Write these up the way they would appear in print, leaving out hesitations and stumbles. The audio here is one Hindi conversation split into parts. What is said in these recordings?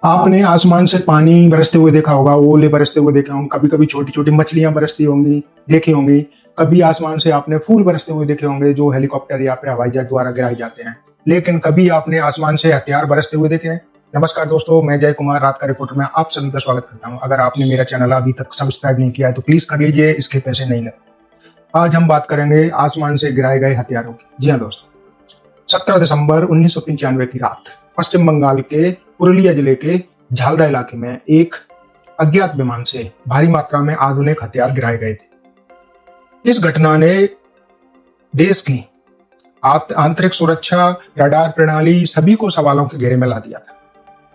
आपने आसमान से पानी बरसते हुए देखा होगा, ओले बरसते हुए देखे होंगे, कभी-कभी छोटी-छोटी मछलियाँ बरसती होंगी, देखी होंगी। कभी आसमान से आपने फूल बरसते हुए देखे होंगे जो हेलीकॉप्टर या फिर हवाई जहाज द्वारा गिराए जाते हैं। लेकिन कभी आपने आसमान से हथियार बरसते हुए देखे हैं? नमस्कार दोस्तों, मैं जय कुमार रात का रिपोर्टर में आप सभी का स्वागत करता हूँ। अगर आपने मेरा चैनल अभी तक सब्सक्राइब नहीं किया है तो प्लीज कर लीजिए, इसके पैसे नहीं लगते। आज हम बात करेंगे आसमान से गिराए गए हथियारों की। जी हाँ दोस्तों, 17 दिसंबर 1995 की रात पश्चिम बंगाल के पुरुलिया जिले के झालदा इलाके में एक अज्ञात विमान से भारी मात्रा में आधुनिक हथियार गिराए गए थे। इस घटना ने देश की आंतरिक सुरक्षा, रडार प्रणाली सभी को सवालों के घेरे में ला दिया था।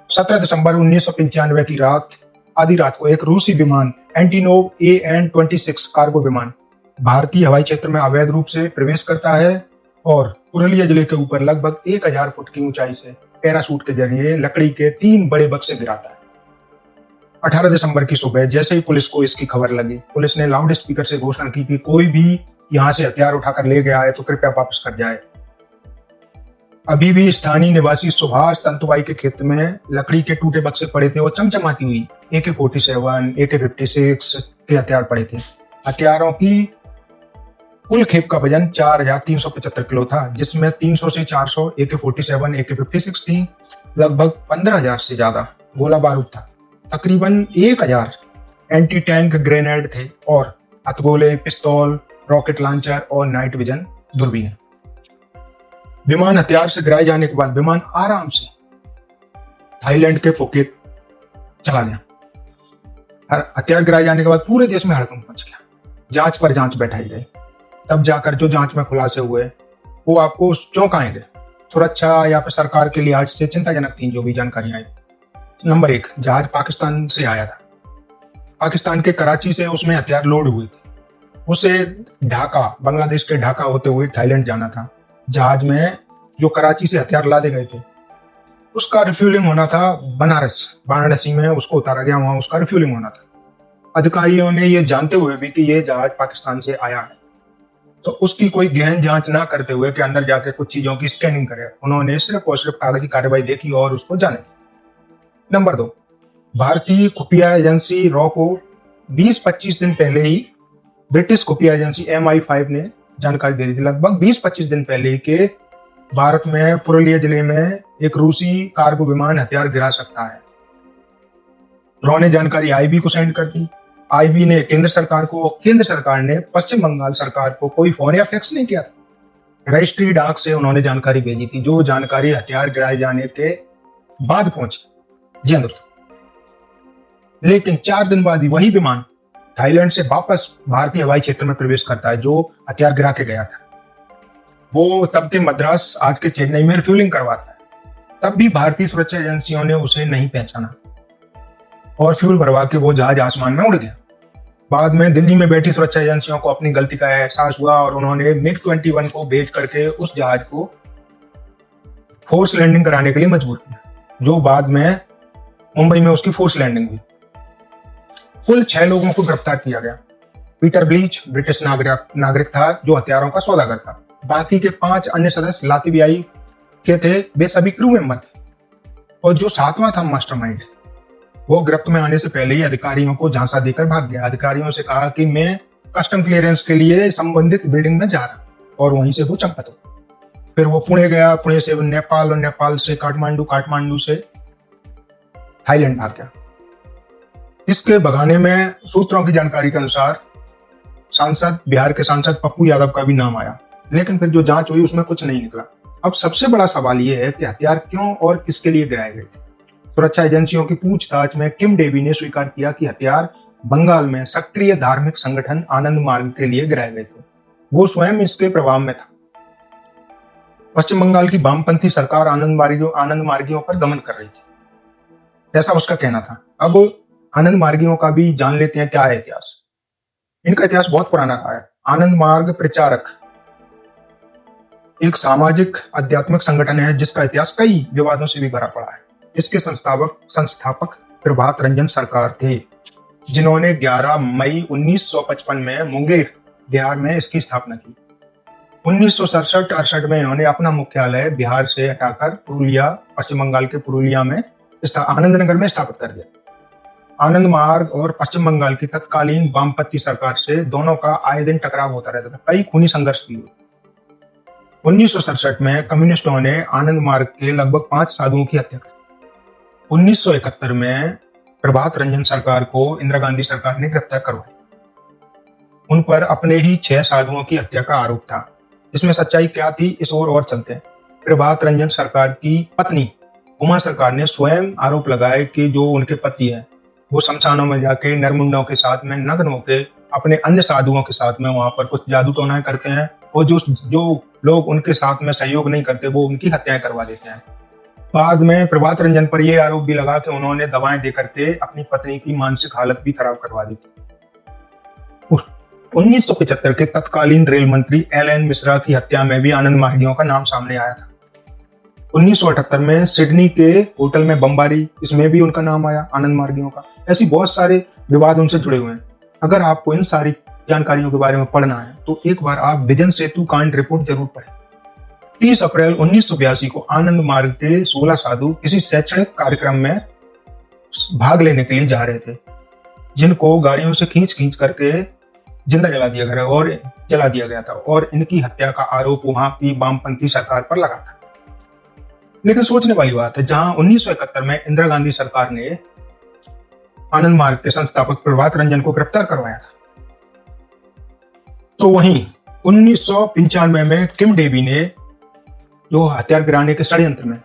17 दिसंबर 1995 की रात आधी रात को एक रूसी विमान एंटीनोव AN-26 कार्गो विमान भारतीय हवाई क्षेत्र में अवैध रूप से प्रवेश करता है और पुरुलिया जिले के ऊपर लगभग 1000 फुट की ऊंचाई से पैराशूट के जरिए लकड़ी के 3 बड़े बक्से गिराता है। 18 दिसंबर की सुबह जैसे ही पुलिस को इसकी खबर लगी, पुलिस ने लाउड स्पीकर से घोषणा की कि कोई भी यहां से हथियार उठाकर ले गया है तो कृपया वापस कर जाए। अभी भी स्थानीय निवासी सुभाष तंतुबाई के खेत में लकड़ी के टूटे बक्से पड़े थे और चमचमाती हुई AK-47, AK-56 के हथियार पड़े थे। हथियारों की कुल खेप का वजन 4375 किलो था, जिसमें 300 से 400 AK-47, AK-56 थी। लगभग 15,000 से ज्यादा गोला बारूद था। तकरीबन 1000 एंटी टैंक ग्रेनेड थे और हथगोले, पिस्तौल, रॉकेट लॉन्चर और नाइट विजन दूरबीन। विमान हथियार से गिराए जाने के बाद विमान आराम से थाईलैंड के फुकेत चला गया। हथियार गिराए जाने के बाद पूरे देश में हड़कंप मच गया। जांच पर जांच बैठाई गई। तब जाकर जो जांच में खुलासे हुए वो आपको चौंकाएंगे। सुरक्षा या फिर सरकार के लिहाज से चिंताजनक थी जो भी जानकारियां आई। नंबर 1, जहाज पाकिस्तान से आया था। पाकिस्तान के कराची से उसमें हथियार लोड हुए थे। उसे ढाका, बांग्लादेश के ढाका होते हुए थाईलैंड जाना था। जहाज में जो कराची से हथियार लादे गए थे उसका रिफ्यूलिंग होना था वाराणसी में उसको उतारा गया, वहां उसका रिफ्यूलिंग होना था। अधिकारियों ने ये जानते हुए भी कि ये जहाज पाकिस्तान से आया है तो उसकी कोई गहन जांच ना करते हुए कि अंदर जाके कुछ चीजों की स्कैनिंग करे, उन्होंने सिर्फ और सिर्फ कागजी कार्रवाई देखी और उसको जाने। नंबर 2, भारतीय खुफिया एजेंसी रॉ को 20-25 दिन पहले ही ब्रिटिश खुफिया एजेंसी MI5 ने जानकारी दे दी थी, लगभग 20-25 दिन पहले के भारत में पुरुलिया जिले में एक रूसी कार्गो विमान हथियार गिरा सकता है। रॉ ने जानकारी IB को सेंड कर दी। IB ने केंद्र सरकार को, केंद्र सरकार ने पश्चिम बंगाल सरकार को कोई फोन या फैक्स नहीं किया था। रजिस्ट्री डाक से उन्होंने जानकारी भेजी थी, जो जानकारी हथियार गिराए जाने के बाद पहुंची। जी दोस्तों, लेकिन 4 दिन बाद ही वही विमान थाईलैंड से वापस भारतीय हवाई क्षेत्र में प्रवेश करता है जो हथियार गिरा के गया था। वो तब के मद्रास, आज के चेन्नई में रिफ्यूलिंग करवाता है। तब भी भारतीय सुरक्षा एजेंसियों ने उसे नहीं पहचाना और फ्यूल भरवा के वो जहाज आसमान में उड़ गया। बाद में दिल्ली में बैठी सुरक्षा एजेंसियों को अपनी गलती का एहसास हुआ और उन्होंने MiG-21 को भेज करके उस जहाज को फोर्स लैंडिंग कराने के लिए मजबूर किया, जो बाद में मुंबई में उसकी फोर्स लैंडिंग हुई। कुल 6 लोगों को गिरफ्तार किया गया। पीटर ब्लीच ब्रिटिश नागरिक था जो हथियारों का सौदागर था। बाकी के 5 अन्य सदस्य लातवियाई के थे, वे सभी क्रू मेंबर थे। और जो 7वां था मास्टरमाइंड, वो गिरफ्त में आने से पहले ही अधिकारियों को झांसा देकर भाग गया। अधिकारियों से कहा कि मैं कस्टम क्लियरेंस के लिए संबंधित बिल्डिंग में जा रहा, और वहीं से वो चंपत हो। फिर वो पुणे गया, पुणे से नेपाल और नेपाल से काठमांडू, काठमांडू से थाईलैंड भाग गया। इसके भगाने में सूत्रों की जानकारी के अनुसार बिहार के सांसद पप्पू यादव का भी नाम आया, लेकिन फिर जो जांच हुई उसमें कुछ नहीं निकला। अब सबसे बड़ा सवाल यह है कि हथियार क्यों और किसके लिए गिराए गए थे। सुरक्षा एजेंसियों की पूछताछ में किम डेवी ने स्वीकार किया कि हथियार बंगाल में सक्रिय धार्मिक संगठन आनंद मार्ग के लिए गिराए गए थे। वो स्वयं इसके प्रभाव में था। पश्चिम बंगाल की वामपंथी सरकार आनंद मार्गियों पर दमन कर रही थी, ऐसा उसका कहना था। अब आनंद मार्गियों का भी जान लेते हैं क्या है इतिहास। इनका इतिहास बहुत पुराना रहा है। आनंद मार्ग प्रचारक एक सामाजिक आध्यात्मिक संगठन है जिसका इतिहास कई विवादों से भी भरा पड़ा है। इसके संस्थापक प्रभात रंजन सरकार थे, जिन्होंने 11 मई 1955 में मुंगेर, बिहार में इसकी स्थापना की। 1967-68 में इन्होंने अपना मुख्यालय बिहार से हटाकर पुरुलिया, पश्चिम बंगाल के पुरुलिया में आनंद नगर में स्थापित कर दिया। आनंद मार्ग और पश्चिम बंगाल की तत्कालीन वामपंथी सरकार से दोनों का आए दिन टकराव होता रहता था, कई खूनी संघर्ष भी हुए। 1967 में कम्युनिस्टों ने आनंद मार्ग के लगभग 5 साधुओं की हत्या की। 1971 में प्रभात रंजन सरकार को इंदिरा गांधी सरकार ने गिरफ्तार करवाया। उन पर अपने ही 6 साधुओं की हत्या का आरोप था। इसमें सच्चाई क्या थी, इस ओर और चलते हैं। प्रभात रंजन सरकार की पत्नी उमा सरकार ने स्वयं आरोप लगाए कि जो उनके पति हैं वो शमशानों में जाके नरमुंडों के साथ में नग्न होके अपने अन्य साधुओं के साथ में वहां पर कुछ जादू टोनाएं करते हैं, और जो लोग उनके साथ में सहयोग नहीं करते वो उनकी हत्याएं करवा देते हैं। बाद में प्रभात रंजन पर यह आरोप भी लगा कि उन्होंने दवाएं दे करके अपनी पत्नी की मानसिक हालत भी खराब करवा दी थी। 1975 के तत्कालीन रेल मंत्री एल.एन. मिश्रा की हत्या में भी आनंद मार्गियों का नाम सामने आया था। 1978 में सिडनी के होटल में बमबारी, इसमें भी उनका नाम आया, आनंद मार्गियों का। ऐसी बहुत सारे विवाद उनसे जुड़े हुए हैं। अगर आपको इन सारी जानकारियों के बारे में पढ़ना है तो एक बार आप विजन सेतु कांड रिपोर्ट जरूर पढ़ें। 30 अप्रैल 1982 को आनंद मार्ग के 16 साधु किसी शैक्षणिक कार्यक्रम में भाग लेने के लिए जा रहे थे, जिनको गाड़ियों से खींच करके जिंदा जला दिया गया था और इनकी हत्या का आरोप वहां की वामपंथी सरकार पर लगा था। लेकिन सोचने वाली बात है, जहां 1971 में इंदिरा गांधी सरकार ने आनंद मार्ग के संस्थापक प्रभात रंजन को गिरफ्तार करवाया था, तो वहीं 1995 में किम डेवी ने जो हथियार गिराने के षड्यंत्र में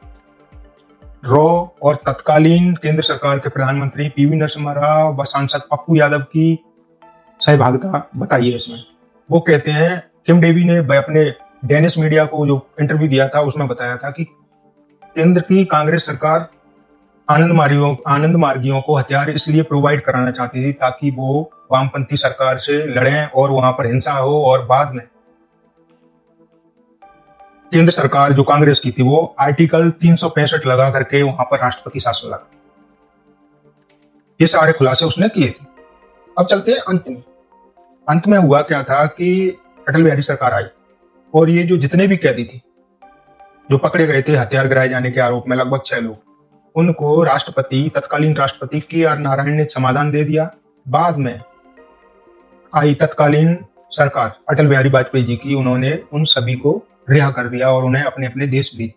रॉ और तत्कालीन केंद्र सरकार के प्रधानमंत्री पीवी नरसिम्हा राव व सांसद पप्पू यादव की सहभागिता बताई है इसमें। वो कहते हैं, किम डेवी ने अपने डेनिश मीडिया को जो इंटरव्यू दिया था उसमें बताया था कि केंद्र की कांग्रेस सरकार आनंद मार्गियों को हथियार इसलिए प्रोवाइड कराना चाहती थी ताकि वो वामपंथी सरकार से लड़ें और वहां पर हिंसा हो, और बाद में केंद्र सरकार जो कांग्रेस की थी वो आर्टिकल 365 लगा करके वहां पर राष्ट्रपति शासन लगा। ये सारे खुलासे उसने किए थे। अब चलते हैं अंत में। अंत में हुआ क्या था कि अटल बिहारी सरकार आई और ये जो जितने भी कैदी थे जो पकड़े गए थे हथियार गिराए जाने के आरोप में, लगभग 6 लोग, उनको तत्कालीन राष्ट्रपति के.आर. नारायण ने समाधान दे दिया। बाद में आई तत्कालीन सरकार अटल बिहारी वाजपेयी जी की, उन्होंने उन सभी को रिहा कर दिया और उन्हें अपने अपने देश भेज।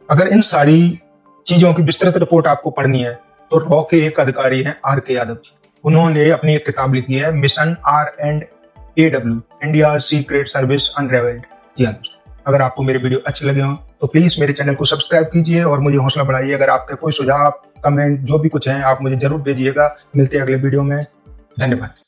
अगर इन सारी चीजों की विस्तृत रिपोर्ट आपको पढ़नी है तो रॉ के एक अधिकारी हैं R.K. यादव जी, उन्होंने अपनी एक किताब लिखी है mission R&AW, India secret service unravelled. जी हाँ दोस्तों, अगर आपको मेरे वीडियो अच्छे लगे हों तो प्लीज मेरे चैनल को सब्सक्राइब कीजिए और मुझे हौसला बढ़ाइए। अगर आपके कोई सुझाव, कमेंट जो भी कुछ है आप मुझे जरूर भेजिएगा। मिलते हैं अगले वीडियो में। धन्यवाद।